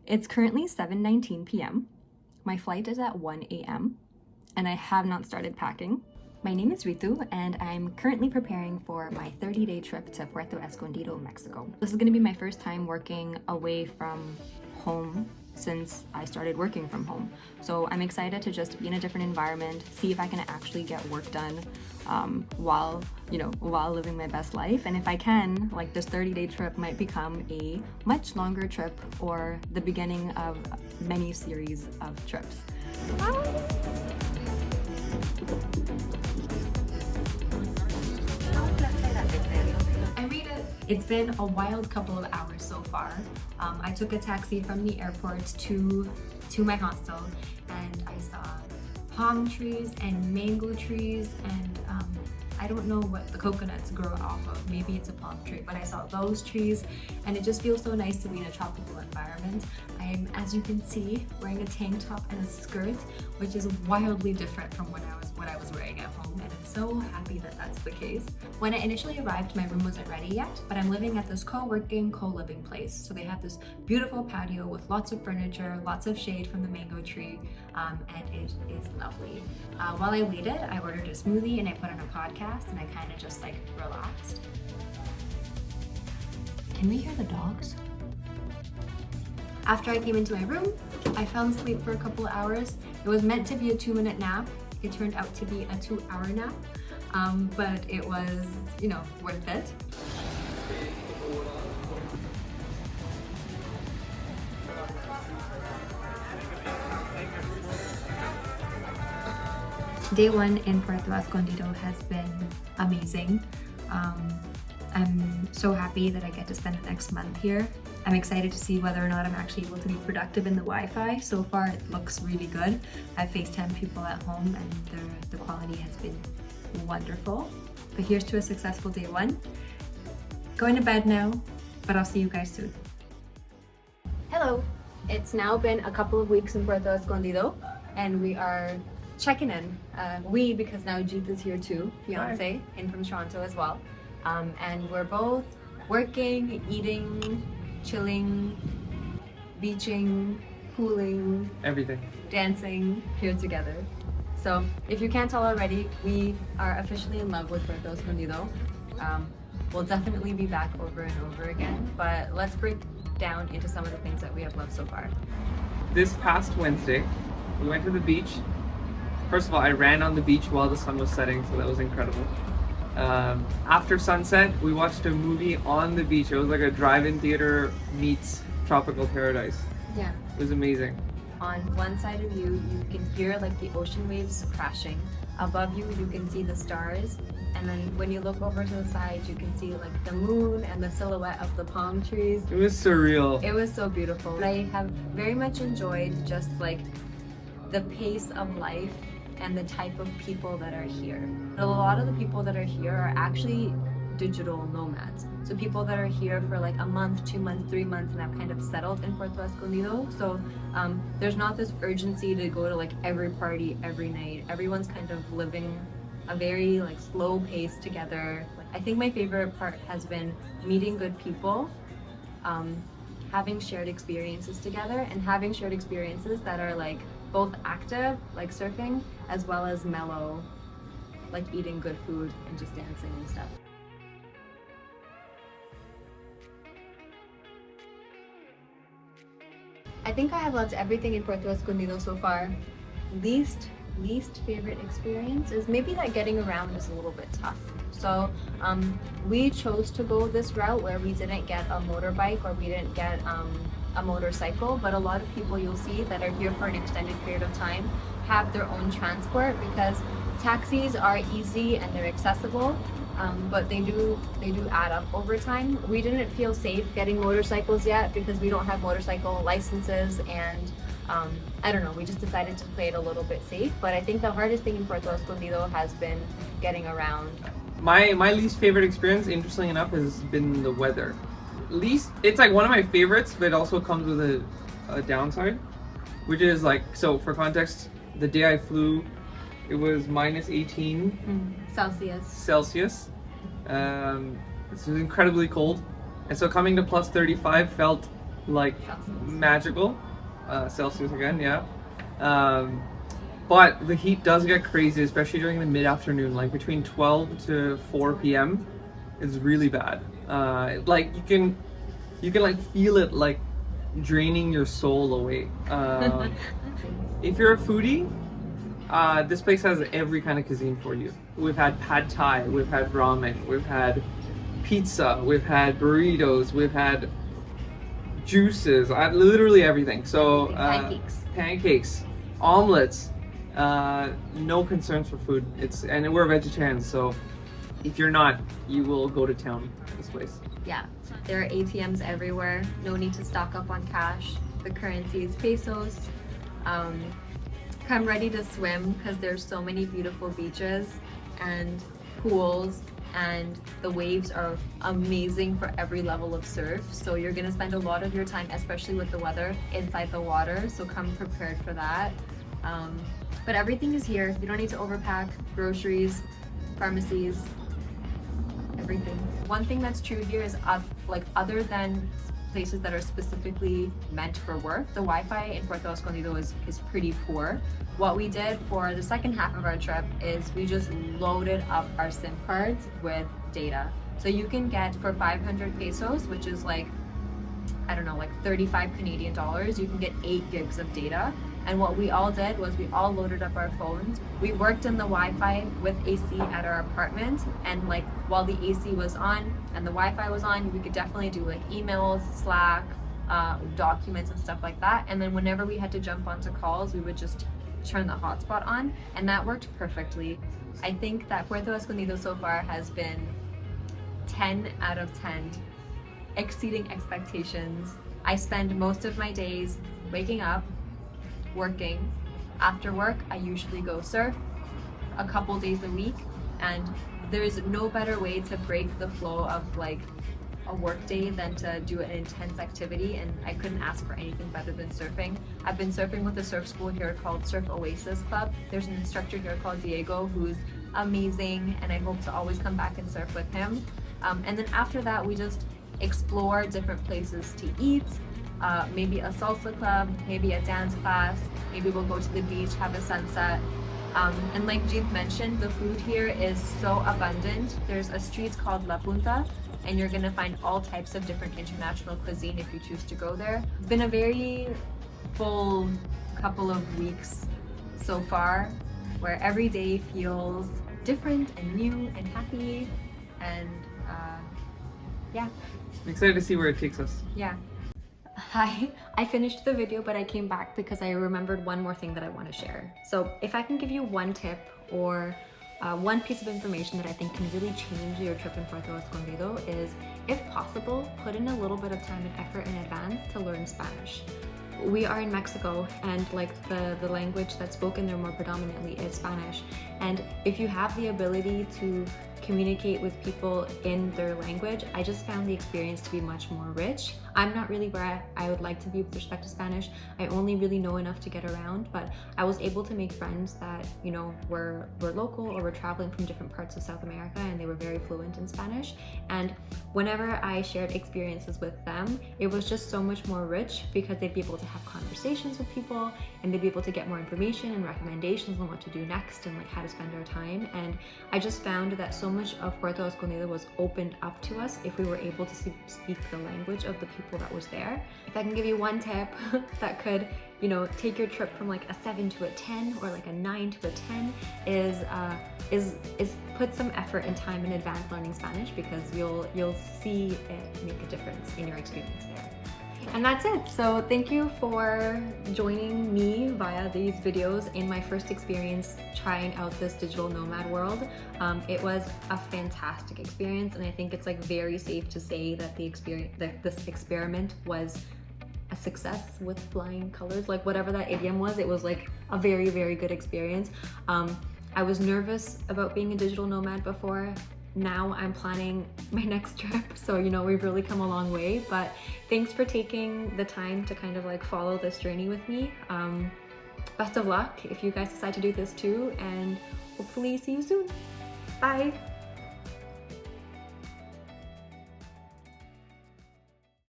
It's currently 7:19 p.m. My flight is at 1 a.m. and I have not started packing. My name is Ritu and I'm currently preparing for my 30-day trip to Puerto Escondido, Mexico. This is going to be my first time working away from home since I started working from home. So I'm excited to just be in a different environment, see if I can actually get work done while living my best life. And if I can, like, this 30-day trip might become a much longer trip or the beginning of many series of trips. It's been a wild couple of hours so far. I took a taxi from the airport to my hostel and I saw palm trees and mango trees and I don't know what the coconuts grow off of. Maybe it's a palm tree, but I saw those trees and it just feels so nice to be in a tropical environment. I'm, as you can see, wearing a tank top and a skirt, which is wildly different from what I was wearing at home, and I'm so happy that that's the case. When I initially arrived, my room wasn't ready yet, but I'm living at this co-working, co-living place. So they have this beautiful patio with lots of furniture, lots of shade from the mango tree, and it is lovely. While I waited, I ordered a smoothie and I put on a podcast and I kind of just like relaxed. Can we hear the dogs? After I came into my room, I fell asleep for a couple of hours. It was meant to be a 2-minute nap. It turned out to be a 2-hour nap, but it was, worth it. Day one in Puerto Escondido has been amazing. I'm so happy that I get to spend the next month here. I'm excited to see whether or not I'm actually able to be productive in the Wi-Fi. So far it looks really good. I've FaceTimed people at home and the quality has been wonderful. But here's to a successful day one. Going to bed now, but I'll see you guys soon. Hello, it's now been a couple of weeks in Puerto Escondido and we are checking in. Because now Jeet is here too, fiance, in from Toronto as well. And we're both working, eating, chilling, beaching, pooling, everything, dancing here together. So if you can't tell already, we are officially in love with Puerto Escondido. We'll definitely be back over and over again, but let's break down into some of the things that we have loved so far. This past Wednesday, we went to the beach. First of all, I ran on the beach while the sun was setting, so that was incredible. After sunset, we watched a movie on the beach. It was like a drive-in theater meets tropical paradise. Yeah. It was amazing. On one side of you, you can hear like the ocean waves crashing. Above you, you can see the stars. And then when you look over to the side, you can see like the moon and the silhouette of the palm trees. It was surreal. It was so beautiful. I have very much enjoyed just like the pace of life and the type of people that are here. A lot of the people that are here are actually digital nomads. So people that are here for like a month, 2 months, 3 months and have kind of settled in Puerto Escondido. So there's not this urgency to go to like every party every night. Everyone's kind of living a very like slow pace together. I think my favorite part has been meeting good people, having shared experiences together and having shared experiences that are like both active, like surfing, as well as mellow, like eating good food and just dancing and stuff. I think I have loved everything in Puerto Escondido so far. Least favorite experience is maybe that getting around is a little bit tough. So we chose to go this route where we didn't get a motorbike or we didn't get a motorcycle, but a lot of people you'll see that are here for an extended period of time have their own transport because taxis are easy and they're accessible, but they do add up over time. We didn't feel safe getting motorcycles yet because we don't have motorcycle licenses and I don't know, we just decided to play it a little bit safe, but I think the hardest thing in Puerto Escondido has been getting around. My least favorite experience, interestingly enough, has been the weather. It's like one of my favorites, but it also comes with a downside, which is like, so for context, the day I flew, it was minus 18 Celsius. It was incredibly cold, and so coming to plus 35 felt like Celsius. magical. Celsius again, yeah. But the heat does get crazy, especially during the mid-afternoon, like between 12 to 4 p.m. It's really bad. Like you can like feel it like draining your soul away. If you're a foodie, this place has every kind of cuisine for you. We've had pad thai, we've had ramen, we've had pizza, we've had burritos, we've had juices, literally everything. So pancakes, omelets. No concerns for food. And we're vegetarians, so if you're not, you will go to town at this place. Yeah, there are ATMs everywhere. No need to stock up on cash. The currency is pesos. Come ready to swim because there's so many beautiful beaches and pools, and the waves are amazing for every level of surf. So you're gonna spend a lot of your time, especially with the weather, inside the water. So come prepared for that. But everything is here. You don't need to overpack. Groceries, pharmacies, everything. One thing that's true here is like other than places that are specifically meant for work, the Wi-Fi in Puerto Escondido is pretty poor. What we did for the second half of our trip is we just loaded up our SIM cards with data. So you can get for 500 pesos, which is like, I don't know, like 35 Canadian dollars, you can get 8 gigs of data. And what we all did was we all loaded up our phones. We worked in the Wi-Fi with AC at our apartment, and like while the AC was on and the Wi-Fi was on, we could definitely do like emails, Slack, documents and stuff like that. And then whenever we had to jump onto calls, we would just turn the hotspot on, and that worked perfectly. I think that Puerto Escondido so far has been 10 out of 10, exceeding expectations. I spend most of my days waking up, working. After work, I usually go surf a couple days a week, and there's no better way to break the flow of like a work day than to do an intense activity, and I couldn't ask for anything better than surfing. I've been surfing with a surf school here called Surf Oasis Club. There's an instructor here called Diego who's amazing, and I hope to always come back and surf with him. And then after that, we just explore different places to eat, maybe a salsa club, maybe a dance class, maybe we'll go to the beach, have a sunset. And like Jeet mentioned, the food here is so abundant. There's a street called La Punta, and you're gonna find all types of different international cuisine if you choose to go there. It's been a very full couple of weeks so far, where every day feels different and new and happy, and yeah. I'm excited to see where it takes us. Yeah. Hi, I finished the video, but I came back because I remembered one more thing that I want to share. So if I can give you one tip or one piece of information that I think can really change your trip in Puerto Escondido is, if possible, put in a little bit of time and effort in advance to learn Spanish. We are in Mexico, and like the language that's spoken there more predominantly is Spanish. And if you have the ability to communicate with people in their language, I just found the experience to be much more rich. I'm not really where I would like to be with respect to Spanish. I only really know enough to get around, but I was able to make friends that, you know, were local or were traveling from different parts of South America, and they were very fluent in Spanish. And whenever I shared experiences with them, it was just so much more rich because they'd be able to have conversations with people, and they'd be able to get more information and recommendations on what to do next and like how to spend our time. And I just found that so much of Puerto Escondido was opened up to us if we were able to speak the language of the people that was there. If I can give you one tip that could, you know, take your trip from like a 7 to a 10 or like a 9 to a 10 is put some effort and time in advance learning Spanish, because you'll see it make a difference in your experience there. And that's it. So thank you for joining me via these videos in my first experience trying out this digital nomad world. It was a fantastic experience, and I think it's like very safe to say that this experiment was a success with flying colors. Like whatever that idiom was, it was like a very, very good experience. I was nervous about being a digital nomad before. Now I'm planning my next trip, so you know, we've really come a long way. But thanks for taking the time to kind of like follow this journey with me. Best of luck if you guys decide to do this too, and hopefully see you soon. Bye.